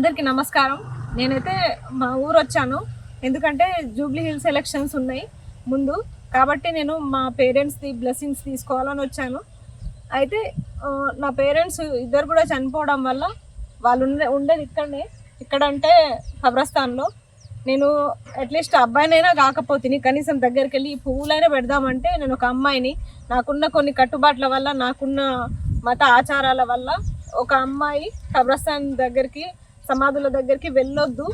అందరికీ నమస్కారం. నేనైతే మా ఊరు వచ్చాను. ఎందుకంటే జూబ్లీ హిల్స్ ఎలక్షన్స్ ఉన్నాయి ముందు, కాబట్టి నేను మా పేరెంట్స్ది బ్లెస్సింగ్స్ తీసుకోవాలని వచ్చాను. అయితే నా పేరెంట్స్ ఇద్దరు కూడా చనిపోవడం వల్ల వాళ్ళు ఉండేది ఇక్కడంటే కబ్రస్థాన్లో. నేను అట్లీస్ట్ అబ్బాయినైనా కాకపోతే కనీసం దగ్గరికి వెళ్ళి ఈ పువ్వులైనా పెడదామంటే నేను ఒక అమ్మాయిని, నాకున్న కొన్ని కట్టుబాట్ల వల్ల, నాకున్న మత ఆచారాల వల్ల ఒక అమ్మాయి కబ్రస్థాన్ దగ్గరికి, సమాధుల దగ్గరికి వెళ్ళొద్దు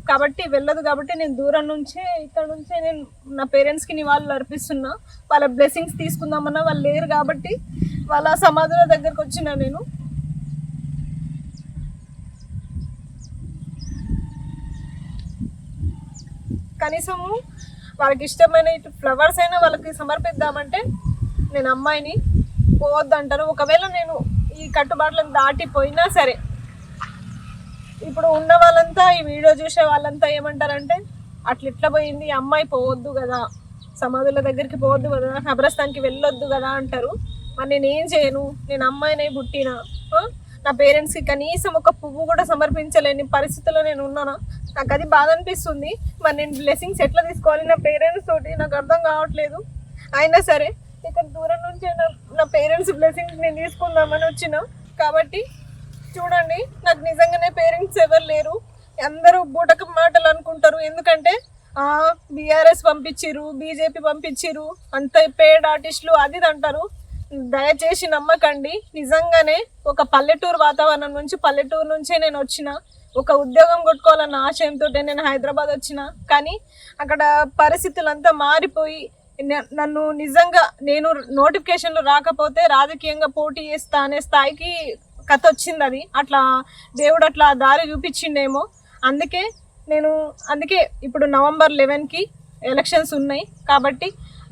కాబట్టి నేను దూరం నుంచే ఇక్కడ నుంచే నేను నా పేరెంట్స్కి నివాళులు అర్పిస్తున్నా. వాళ్ళ బ్లెస్సింగ్స్ తీసుకుందామన్నా వాళ్ళు లేరు కాబట్టి వాళ్ళ సమాధుల దగ్గరకు వచ్చిన నేను. కనీసము వాళ్ళకి ఇష్టమైన ఫ్లవర్స్ అయినా వాళ్ళకి సమర్పిద్దామంటే నేను అమ్మాయిని పోవద్దంటారు. ఒకవేళ నేను ఈ కట్టుబాట్లను దాటిపోయినా సరే, ఇప్పుడు ఉన్న వాళ్ళంతా, ఈ వీడియో చూసే వాళ్ళంతా ఏమంటారంటే అట్లా పోయింది అమ్మాయి, పోవద్దు కదా, సమాధుల దగ్గరికి పోవద్దు కదా, కబ్రస్థాన్కి వెళ్ళొద్దు కదా అంటారు. మరి నేనేం చేయను? నేను అమ్మాయినే పుట్టినా, నా పేరెంట్స్కి కనీసం ఒక పువ్వు కూడా సమర్పించలేని పరిస్థితుల్లో నేను ఉన్నానా? నాకు అది బాధ అనిపిస్తుంది. మరి నేను బ్లెస్సింగ్స్ ఎట్లా తీసుకోవాలి నా పేరెంట్స్ తోటి? నాకు అర్థం కావట్లేదు. అయినా సరే ఇక్కడ దూరం నుంచి నా పేరెంట్స్ బ్లెస్సింగ్స్ నేను తీసుకుందామని వచ్చిన. కాబట్టి చూడండి, నాకు నిజంగానే పేరెంట్స్ ఎవరు లేరు. అందరూ బూటక మాటలు అనుకుంటారు. ఎందుకంటే బీఆర్ఎస్ పంపించిరు, బీజేపీ పంపించిరు, అంత పేడ్ ఆర్టిస్టులు అది అంటారు. దయచేసి నమ్మకండి. నిజంగానే ఒక పల్లెటూరు వాతావరణం నుంచి, పల్లెటూరు నుంచే నేను వచ్చిన. ఒక ఉద్యోగం కొట్టుకోవాలన్న ఆశయంతో నేను హైదరాబాద్ వచ్చిన. కానీ అక్కడ పరిస్థితులంతా మారిపోయి నన్ను నిజంగా నేను నోటిఫికేషన్లు రాకపోతే రాజకీయంగా పోటీ చేస్తా అనే స్థాయికి కథ వచ్చింది. అది అట్లా దేవుడు అట్లా దారి చూపించిండేమో. అందుకే ఇప్పుడు November 11కి ఎలక్షన్స్ ఉన్నాయి. కాబట్టి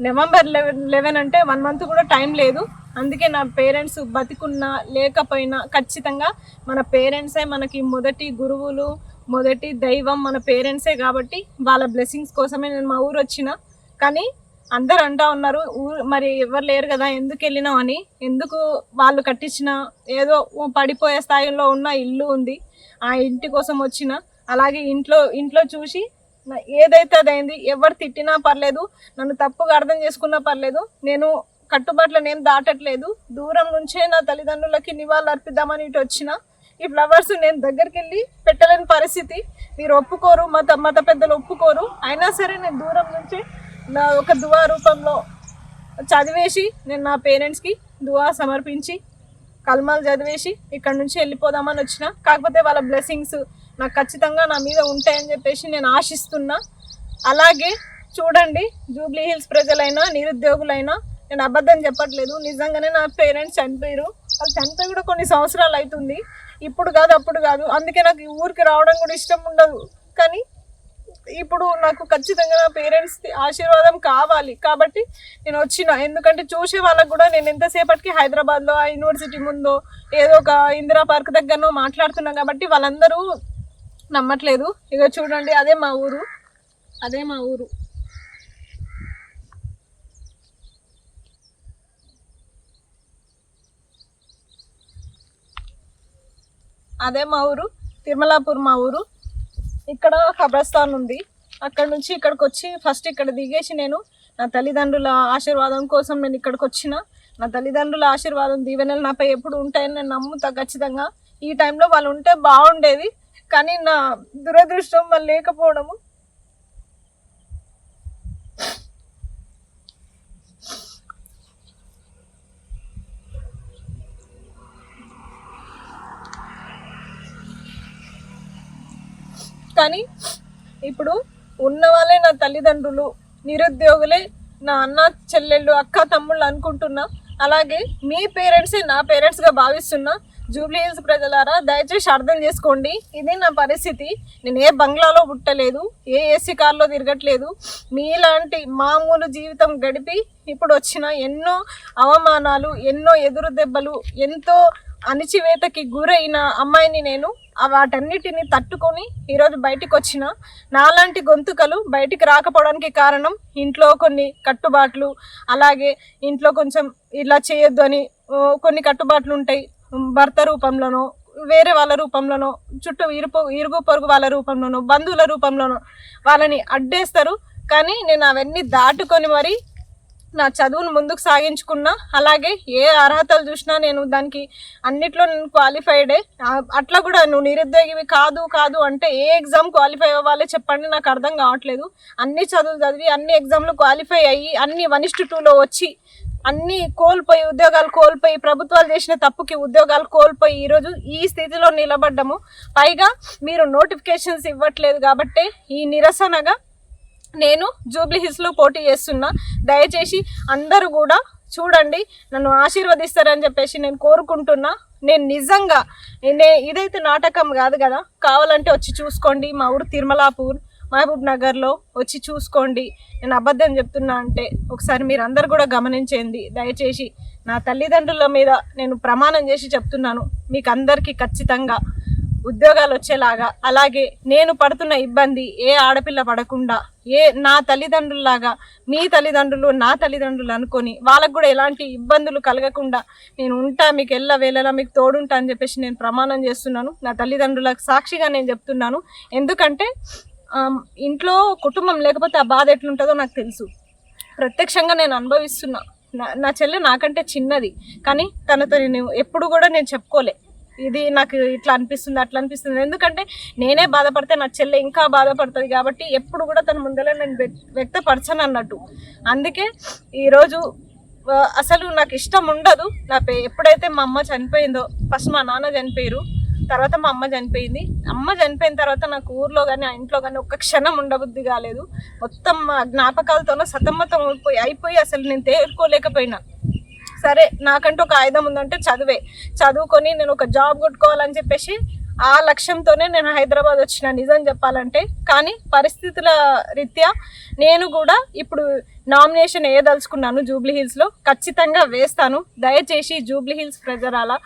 November 11 అంటే 1 month కూడా టైం లేదు. అందుకే నా పేరెంట్స్ బతికున్నా లేకపోయినా ఖచ్చితంగా మన పేరెంట్సే మనకి మొదటి గురువులు, మొదటి దైవం మన పేరెంట్సే. కాబట్టి వాళ్ళ బ్లెస్సింగ్స్ కోసమే నేను మా ఊరు వచ్చిన. కానీ అందరు అంటా ఉన్నారు, మరి ఎవరు లేరు కదా, ఎందుకు వెళ్ళినావు అని. ఎందుకు? వాళ్ళు కట్టించిన ఏదో పడిపోయే స్థాయిలో ఉన్న ఇల్లు ఉంది, ఆ ఇంటి కోసం వచ్చిన. అలాగే ఇంట్లో చూసి ఏదైతే అదైంది. ఎవరు తిట్టినా పర్లేదు, నన్ను తప్పుగా అర్థం చేసుకున్నా పర్లేదు, నేను కట్టుబాట్లను ఏం దాటట్లేదు. దూరం నుంచే నా తల్లిదండ్రులకి నివాళులు అర్పిద్దామని ఇటు వచ్చిన. ఈ ఫ్లవర్స్ నేను దగ్గరికి వెళ్ళి పెట్టలేని పరిస్థితి. మీరు ఒప్పుకోరు, మత పెద్దలు ఒప్పుకోరు. అయినా సరే నేను దూరం నుంచి నా ఒక దువా రూపంలో చదివేసి నేను నా పేరెంట్స్కి దువా సమర్పించి కల్మాలు చదివేసి ఇక్కడ నుంచి వెళ్ళిపోదామని వచ్చిన. కాకపోతే వాళ్ళ బ్లెస్సింగ్స్ నాకు ఖచ్చితంగా నా మీద ఉంటాయని చెప్పేసి నేను ఆశిస్తున్నా. అలాగే చూడండి, జూబ్లీ హిల్స్ ప్రజలైనా, నిరుద్యోగులైనా, నేను అబద్ధం చెప్పట్లేదు. నిజంగానే నా పేరెంట్స్ చనిపోయారు. వాళ్ళు చనిపోయి కూడా కొన్ని సంవత్సరాలు అవుతుంది. ఇప్పుడు కాదు, అప్పుడు కాదు. అందుకే నాకు ఈ ఊరికి రావడం కూడా ఇష్టం ఉండదు. కానీ ఇప్పుడు నాకు ఖచ్చితంగా నా పేరెంట్స్ ఆశీర్వాదం కావాలి కాబట్టి నేను వచ్చిన. ఎందుకంటే చూసే వాళ్ళకు కూడా నేను ఎంతసేపటికి హైదరాబాద్లో ఆ యూనివర్సిటీ ముందో ఏదో ఒక ఇందిరా పార్క్ దగ్గరనో మాట్లాడుతున్నా కాబట్టి వాళ్ళందరూ నమ్మట్లేదు. ఇక చూడండి, అదే మా ఊరు. అదే మా ఊరు, తిరుమలాపూర్ మా ఊరు. ఇక్కడ కబ్రస్థాన్ ఉంది. అక్కడ నుంచి ఇక్కడికి వచ్చి ఫస్ట్ ఇక్కడ దిగేసి నేను నా తల్లిదండ్రుల ఆశీర్వాదం కోసం నేను ఇక్కడికి వచ్చిన. నా తల్లిదండ్రుల ఆశీర్వాదం, దీవెనలు నాపై ఎప్పుడు ఉంటాయని నేను నమ్ముతా ఖచ్చితంగా. ఈ టైంలో వాళ్ళు ఉంటే బాగుండేది, కానీ నా దురదృష్టం వాళ్ళు లేకపోవడము. కానీ ఇప్పుడు ఉన్న వాళ్ళే నా తల్లిదండ్రులు, నిరుద్యోగులే నా అన్న చెల్లెళ్ళు, అక్క తమ్ముళ్ళు అనుకుంటున్నా. అలాగే మీ పేరెంట్సే నా పేరెంట్స్గా భావిస్తున్నా. జూబ్లీ హిల్స్ ప్రజలారా, దయచేసి అర్థం చేసుకోండి. ఇది నా పరిస్థితి. నేను ఏ బంగ్లాలో పుట్టలేదు, ఏ ఏసీ కార్లో తిరగట్లేదు. మీలాంటి మామూలు జీవితం గడిపి ఇప్పుడు వచ్చిన ఎన్నో అవమానాలు, ఎన్నో ఎదురు దెబ్బలు, ఎంతో అణిచివేతకి గురైన అమ్మాయిని నేను. వాటన్నిటిని తట్టుకొని ఈరోజు బయటికి వచ్చిన. నాలాంటి గొంతుకలు బయటికి రాకపోవడానికి కారణం ఇంట్లో కొన్ని కట్టుబాట్లు, అలాగే ఇంట్లో కొంచెం ఇలా చేయొద్దు అని కొన్ని కట్టుబాట్లు ఉంటాయి. భర్త రూపంలోనో వేరే వాళ్ళ రూపంలోనో, చుట్టూ ఇరుగు పొరుగు వాళ్ళ రూపంలోనో, బంధువుల రూపంలోనో వాళ్ళని అడ్డేస్తారు. కానీ నేను అవన్నీ దాటుకొని మరి నా చదువును ముందుకు సాగించుకున్నా. అలాగే ఏ అర్హతలు చూసినా నేను దానికి అన్నిట్లో నేను క్వాలిఫైడే. అట్లా కూడా నువ్వు నిరుద్యోగివి కాదు కాదు అంటే ఏ ఎగ్జామ్ క్వాలిఫై అవ్వాలి చెప్పండి, నాకు అర్థం కావట్లేదు. అన్ని చదువులు చదివి అన్ని ఎగ్జామ్లు క్వాలిఫై అయ్యి అన్ని 1:2లో వచ్చి అన్ని కోల్పోయి, ఉద్యోగాలు కోల్పోయి, ప్రభుత్వాలు చేసిన తప్పుకి ఉద్యోగాలు కోల్పోయి ఈరోజు ఈ స్థితిలో నిలబడ్డము. పైగా మీరు నోటిఫికేషన్స్ ఇవ్వట్లేదు కాబట్టి ఈ నిరసనగా నేను జూబ్లీ హిల్స్లో పోటీ చేస్తున్నా. దయచేసి అందరూ కూడా చూడండి, నన్ను ఆశీర్వదిస్తారని చెప్పేసి నేను కోరుకుంటున్నా. నేను నిజంగా ఇదైతే నాటకం కాదు కదా, కావాలంటే వచ్చి చూసుకోండి. మా ఊరు తిరుమలాపూర్, మహబూబ్ నగర్లో వచ్చి చూసుకోండి. నేను అబద్ధం చెప్తున్నా అంటే ఒకసారి మీరు అందరు కూడా గమనించండి దయచేసి. నా తల్లిదండ్రుల మీద నేను ప్రమాణం చేసి చెప్తున్నాను, మీకు అందరికీ ఖచ్చితంగా ఉద్యోగాలు వచ్చేలాగా. అలాగే నేను పడుతున్న ఇబ్బంది ఏ ఆడపిల్ల పడకుండా, నా తల్లిదండ్రుల్లాగా మీ తల్లిదండ్రులు నా తల్లిదండ్రులు అనుకొని వాళ్ళకు కూడా ఎలాంటి ఇబ్బందులు కలగకుండా నేను ఉంటా, మీకు వేళలా మీకు తోడుంటా అని చెప్పేసి నేను ప్రమాణం చేస్తున్నాను. నా తల్లిదండ్రులకు సాక్షిగా నేను చెప్తున్నాను. ఎందుకంటే ఇంట్లో కుటుంబం లేకపోతే ఆ బాధ ఎట్లుంటుందో నాకు తెలుసు. ప్రత్యక్షంగా నేను అనుభవిస్తున్నా. నా చెల్లె నాకంటే చిన్నది, కానీ తనతో నేను ఎప్పుడు కూడా నేను చెప్పుకోలే ఇది నాకు ఇట్లా అనిపిస్తుంది అట్లా అనిపిస్తుంది. ఎందుకంటే నేనే బాధపడితే నా చెల్లె ఇంకా బాధపడుతుంది కాబట్టి ఎప్పుడు కూడా తన ముందర నేను వ్యక్తపరచను అన్నట్టు. అందుకే ఈరోజు అసలు నాకు ఇష్టం ఉండదు. ఎప్పుడైతే మా అమ్మ చనిపోయిందో, ఫస్ట్ మా నాన్న చనిపోయారు, తర్వాత మా అమ్మ చనిపోయింది. అమ్మ చనిపోయిన తర్వాత నాకు ఊర్లో కానీ ఆ ఇంట్లో కానీ ఒక్క క్షణం ఉండబుద్ధి కాలేదు. మొత్తం జ్ఞాపకాలతోనే సతమ్మతం అయిపోయి అసలు నేను తేరుకోలేకపోయినా. సరే, నాకంటూ ఒక ఆయుధం ఉందంటే చదువుకొని నేను ఒక జాబ్ కొట్టుకోవాలని చెప్పేసి ఆ లక్ష్యంతోనే నేను హైదరాబాద్ వచ్చిన, నిజం చెప్పాలంటే. కానీ పరిస్థితుల రీత్యా నేను కూడా ఇప్పుడు నామినేషన్ వేయదలుచుకున్నాను. జూబ్లీ హిల్స్లో ఖచ్చితంగా వేస్తాను. దయచేసి జూబ్లీ హిల్స్ ప్రజలారా,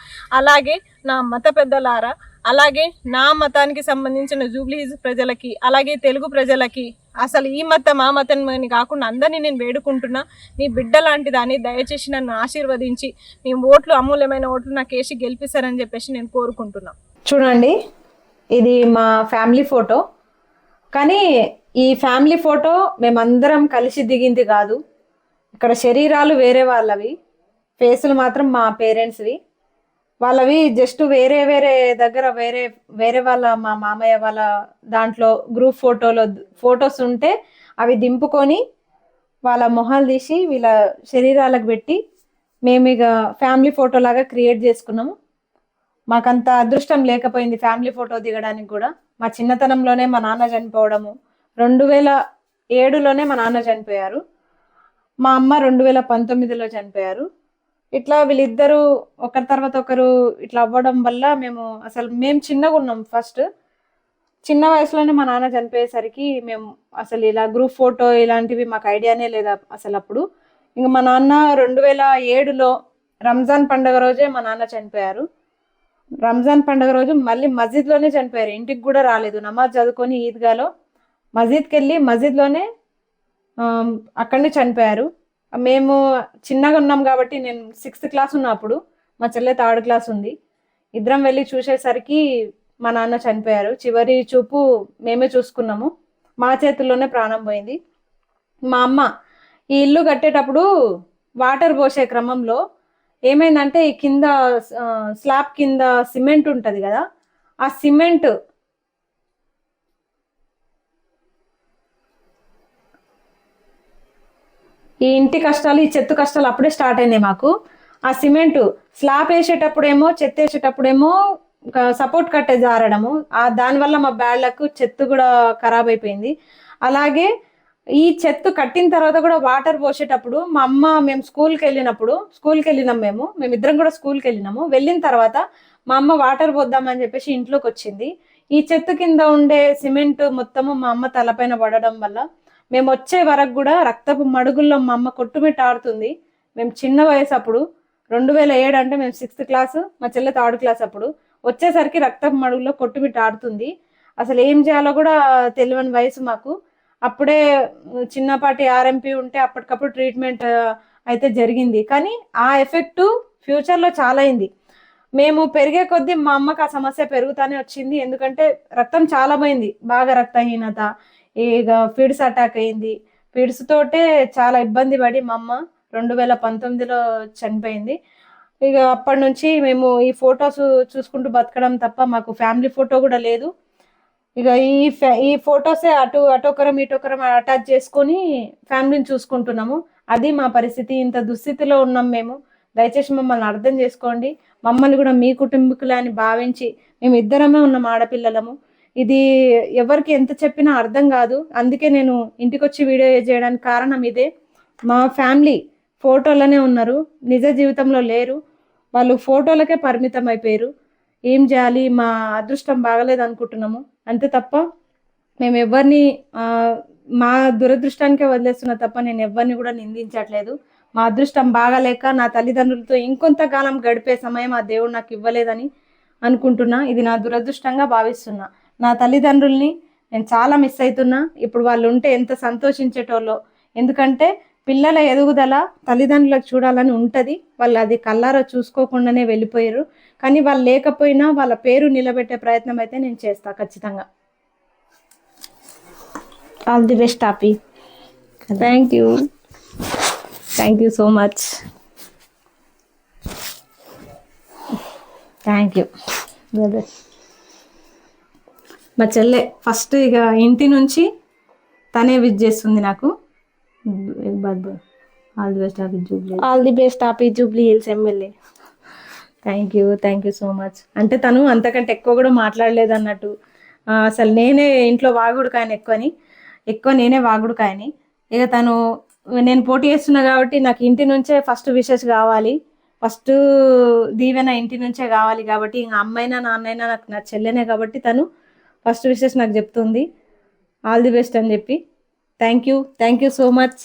అలాగే నా మత పెద్దలారా, అలాగే నా మతానికి సంబంధించిన జూబ్లీ హిల్స్ ప్రజలకి, అలాగే తెలుగు ప్రజలకి, అసలు ఈ మతం ఆ మతం అని కాకుండా అందరినీ నేను వేడుకుంటున్నా. నీ బిడ్డ లాంటి దాన్ని దయచేసి నన్ను ఆశీర్వదించి మీ ఓట్లు, అమూల్యమైన ఓట్లు నాకు వేసి గెలిపిస్తారని చెప్పేసి నేను కోరుకుంటున్నా. చూడండి, ఇది మా ఫ్యామిలీ ఫోటో. కానీ ఈ ఫ్యామిలీ ఫోటో మేమందరం కలిసి దిగింది కాదు. ఇక్కడ శరీరాలు వేరే వాళ్ళవి, ఫేసులు మాత్రం మా పేరెంట్స్వి. వాళ్ళవి జస్ట్ వేరే వేరే దగ్గర వేరే వాళ్ళ, మా మామయ్య వాళ్ళ దాంట్లో గ్రూప్ ఫొటోస్ ఉంటే అవి దింపుకొని వాళ్ళ మొహాలు తీసి వీళ్ళ శరీరాలకు పెట్టి మేము ఇక ఫ్యామిలీ ఫోటో లాగా క్రియేట్ చేసుకున్నాము. మాకంత అదృష్టం లేకపోయింది ఫ్యామిలీ ఫోటో దిగడానికి కూడా. మా చిన్నతనంలోనే మా నాన్న చనిపోవడము, 2007లోనే మా నాన్న చనిపోయారు, మా అమ్మ 2019లో చనిపోయారు. ఇట్లా వీళ్ళిద్దరూ ఒకరి తర్వాత ఒకరు ఇట్లా అవ్వడం వల్ల మేము చిన్నగా ఉన్నాం. ఫస్ట్ చిన్న వయసులోనే మా నాన్న చనిపోయేసరికి మేము అసలు ఇలా గ్రూప్ ఫోటో ఇలాంటివి మాకు ఐడియానే లేదా అసలు అప్పుడు. ఇంకా మా నాన్న 2007లో రంజాన్ పండుగ రోజే మా నాన్న చనిపోయారు. రంజాన్ పండుగ రోజు మళ్ళీ మస్జిద్లోనే చనిపోయారు, ఇంటికి కూడా రాలేదు. నమాజ్ చదువుకొని ఈద్గాలో మస్జిద్కి వెళ్ళి మస్జిద్లోనే అక్కడనే చనిపోయారు. మేము చిన్నగా ఉన్నాం కాబట్టి, నేను 6th క్లాస్ ఉన్నప్పుడు, మా చెల్లె 3rd క్లాస్ ఉంది. ఇద్దరం వెళ్ళి చూసేసరికి మా నాన్న చనిపోయారు. చివరి చూపు మేమే చూసుకున్నాము. మా చేతుల్లోనే ప్రాణం పోయింది. మా అమ్మ ఈ ఇల్లు కట్టేటప్పుడు వాటర్ పోసే క్రమంలో ఏమైందంటే, ఈ కింద స్లాబ్ కింద సిమెంట్ ఉంటుంది కదా, ఆ సిమెంట్ ఈ ఇంటి కష్టాలు, ఈ చెత్త కష్టాలు అప్పుడే స్టార్ట్ అయినాయి మాకు. ఆ సిమెంట్ స్లాబ్ వేసేటప్పుడేమో, చెత్త వేసేటప్పుడేమో సపోర్ట్ కట్టే జారడము, దానివల్ల మా బ్యాడ్లకు చెత్త కూడా ఖరాబ్ అయిపోయింది. అలాగే ఈ చెత్త కట్టిన తర్వాత కూడా వాటర్ పోసేటప్పుడు మా అమ్మ, మేము స్కూల్కి వెళ్ళినాం, మేమిద్దరం కూడా స్కూల్కి వెళ్ళినాము. వెళ్ళిన తర్వాత మా అమ్మ వాటర్ పోద్దామని చెప్పేసి ఇంట్లోకి వచ్చింది. ఈ చెత్త కింద ఉండే సిమెంట్ మొత్తము మా అమ్మ తలపైన పడడం వల్ల మేము వచ్చే వరకు కూడా రక్తపు మడుగుల్లో మా అమ్మ కొట్టుమిట్ట ఆడుతుంది. మేము చిన్న వయసు అప్పుడు, 2007 అంటే మేము 6th క్లాస్, మా చెల్లె 3rd క్లాస్. అప్పుడు వచ్చేసరికి రక్తపు మడుగుల్లో కొట్టుమిట్ట ఆడుతుంది. అసలు ఏం చేయాలో కూడా తెలియని వయసు మాకు. అప్పుడే చిన్నపాటి ఆర్ఎంపీ ఉంటే అప్పటికప్పుడు ట్రీట్మెంట్ అయితే జరిగింది. కానీ ఆ ఎఫెక్ట్ ఫ్యూచర్లో చాలా అయింది. మేము పెరిగే కొద్దీ మా అమ్మకి ఆ సమస్య పెరుగుతానే వచ్చింది. ఎందుకంటే రక్తం చాలా పోయింది, బాగా రక్తహీనత, ఇక ఫిడ్స్ అటాక్ అయింది. ఫిడ్స్ తోటే చాలా ఇబ్బంది పడి మా అమ్మ 2019లో చనిపోయింది. ఇక అప్పటి నుంచి మేము ఈ ఫొటోస్ చూసుకుంటూ బతకడం తప్ప మాకు ఫ్యామిలీ ఫోటో కూడా లేదు. ఇక ఈ ఫొటోసే అటొకరం ఇటొకరం అటాచ్ చేసుకొని ఫ్యామిలీని చూసుకుంటున్నాము. అది మా పరిస్థితి. ఇంత దుస్థితిలో ఉన్నాం మేము. దయచేసి మమ్మల్ని అర్థం చేసుకోండి. మమ్మల్ని కూడా మీ కుటుంబీకులే అని భావించి, మేము ఇద్దరమే ఉన్నాం ఆడపిల్లలము. ఇది ఎవరికి ఎంత చెప్పినా అర్థం కాదు. అందుకే నేను ఇంటికి వచ్చి వీడియో చేయడానికి కారణం ఇదే. మా ఫ్యామిలీ ఫోటోలోనే ఉన్నారు, నిజ జీవితంలో లేరు. వాళ్ళు ఫోటోలకే పరిమితం అయిపోయారు. ఏం చేయాలి, మా అదృష్టం బాగలేదు అనుకుంటున్నాము అంతే తప్ప మేము ఎవరిని మా దురదృష్టానికే వదిలేస్తున్నా తప్ప నేను ఎవరిని కూడా నిందించట్లేదు. మా అదృష్టం బాగాలేక నా తల్లిదండ్రులతో ఇంకొంతకాలం గడిపే సమయం ఆ దేవుడు నాకు ఇవ్వలేదని అనుకుంటున్నా. ఇది నా దురదృష్టంగా భావిస్తున్నా. నా తల్లిదండ్రుల్ని నేను చాలా మిస్ అవుతున్నా. ఇప్పుడు వాళ్ళు ఉంటే ఎంత సంతోషించేటోళ్ళో. ఎందుకంటే పిల్లల ఎదుగుదల తల్లిదండ్రులకు చూడాలని ఉంటుంది. వాళ్ళు అది కల్లారా చూసుకోకుండానే వెళ్ళిపోయారు. కానీ వాళ్ళు లేకపోయినా వాళ్ళ పేరు నిలబెట్టే ప్రయత్నం అయితే నేను చేస్తా ఖచ్చితంగా. ఆల్ ది బెస్ట్ టాపీ. Thank you so much. Thank you brother. మా చెల్లె ఫస్ట్ ఇక ఇంటి నుంచి తనే విజ్ చేస్తుంది నాకు. ఆల్ ది బెస్ట్ టాపీ Jubilee Hills MLA. Thank you so much. అంటే తను అంతకంటే ఎక్కువ కూడా మాట్లాడలేదు అన్నట్టు. అసలు నేనే ఇంట్లో వాగుడుకాయని ఎక్కువ నేనే వాగుడుకాయని. ఇక తను నేను పోటీ చేస్తున్నా కాబట్టి నాకు ఇంటి నుంచే ఫస్ట్ విషెస్ కావాలి, ఫస్ట్ దీవెన ఇంటి నుంచే కావాలి. కాబట్టి ఇంకా అమ్మైనా నాన్నైనా నాకు నా చెల్లెనే కాబట్టి తను ఫస్ట్ విషెస్ నాకు చెప్తుంది ఆల్ ది బెస్ట్ అని చెప్పి. Thank you so much.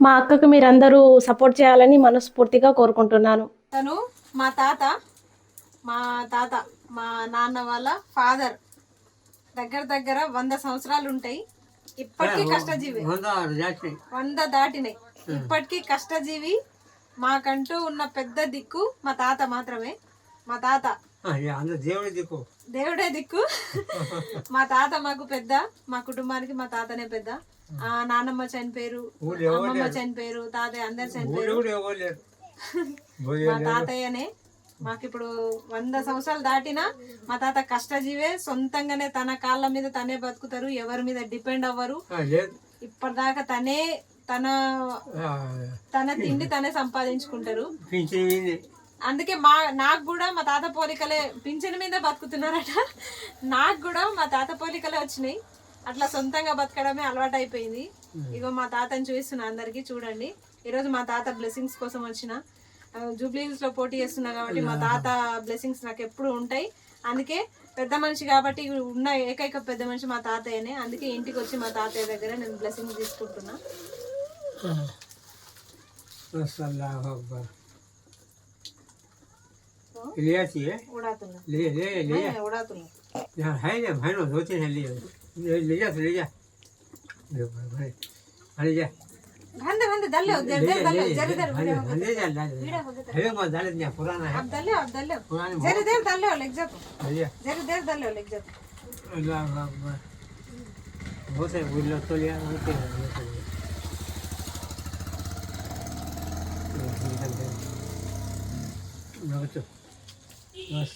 మా అక్కకు మీరందరూ సపోర్ట్ చేయాలని మనస్ఫూర్తిగా కోరుకుంటున్నాను. తను మా తాత మా నాన్న వాళ్ళ ఫాదర్ దగ్గర 100 సంవత్సరాలు ఉంటాయి. ఇప్పటికీ కష్టజీవి, 100 దాటినాయి. ఇప్పటికీ కష్టజీవి. మాకంటూ ఉన్న పెద్ద దిక్కు మా తాత మాత్రమే. మా తాత దేవుడే దిక్కు. మా తాత మాకు పెద్ద, మా కుటుంబానికి మా తాతనే పెద్ద. నాన్నమ్మ చనిపోయారు, అమ్మమ్మ చనిపోయారు, తాతయ్య అందరు చనిపోయారు. మా తాతయ్యనే మాకు ఇప్పుడు 100 సంవత్సరాలు దాటినా మా తాత కష్టజీవే. సొంతంగానే తన కాళ్ళ మీద తనే బతుకుతారు, ఎవరి మీద డిపెండ్ అవ్వరు. ఇప్పటిదాకా తనే తన తిండి తనే సంపాదించుకుంటారు. అందుకే నాకు కూడా మా తాత పోలికలే, పింఛన్ మీద బతుకుతున్నారట. నాకు కూడా మా తాత పోలికలే వచ్చినాయి. అట్లా సొంతంగా బతకడమే అలవాటు అయిపోయింది. ఇగో మా తాతని చూపిస్తున్నా అందరికి, చూడండి. ఈరోజు మా తాత బ్లెస్సింగ్స్ కోసం వచ్చిన. జూబ్లీ హిల్స్ లో పోటీ చేస్తున్నా కాబట్టి మా తాత బ్లెస్సింగ్స్ నాకు ఎప్పుడు ఉంటాయి. అందుకే పెద్ద మనిషి కాబట్టి ఉన్న ఏకైక పెద్ద మనిషి మా తాతయ్యనే. అందుకే ఇంటికి వచ్చి మా తాతయ్య దగ్గర నేను బ్లెస్సింగ్ తీసుకుంటున్నా. बस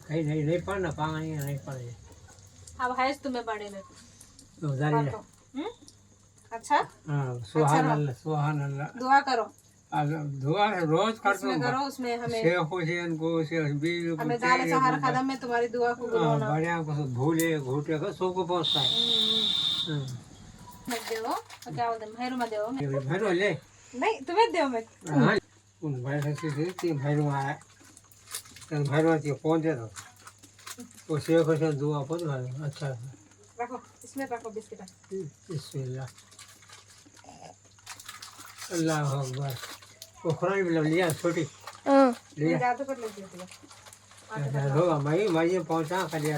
कहीं नहीं पढ़ना पाएंगे, नहीं पढ़ेंगे। अब है तुम्हें पढ़े में अच्छा। सुहान अल्लाह दुआ करो। दुआ रोज करते करो, उसमें हमें शेख हुसैन को हमें दाल सहारा कदम में तुम्हारी दुआ को बढ़िया को भूले घूटे को सबको पहुंचता है। मत देवो क्या बोलते हैं, भैरू मत देवो। भैरू ले नहीं तुम्हें देवो मैं उन भैरू से भैरू आया भैरू कौन दे दो वो शेख हुसैन दुआ पर अच्छा रखो, इसमें रखो बिस्किट। बिस्मिल्लाह अल्लाह अकबर। वो खुरान भी लिया छोटी लिया जादू कर लग गया होगा मैं पहुंचा कर लिया।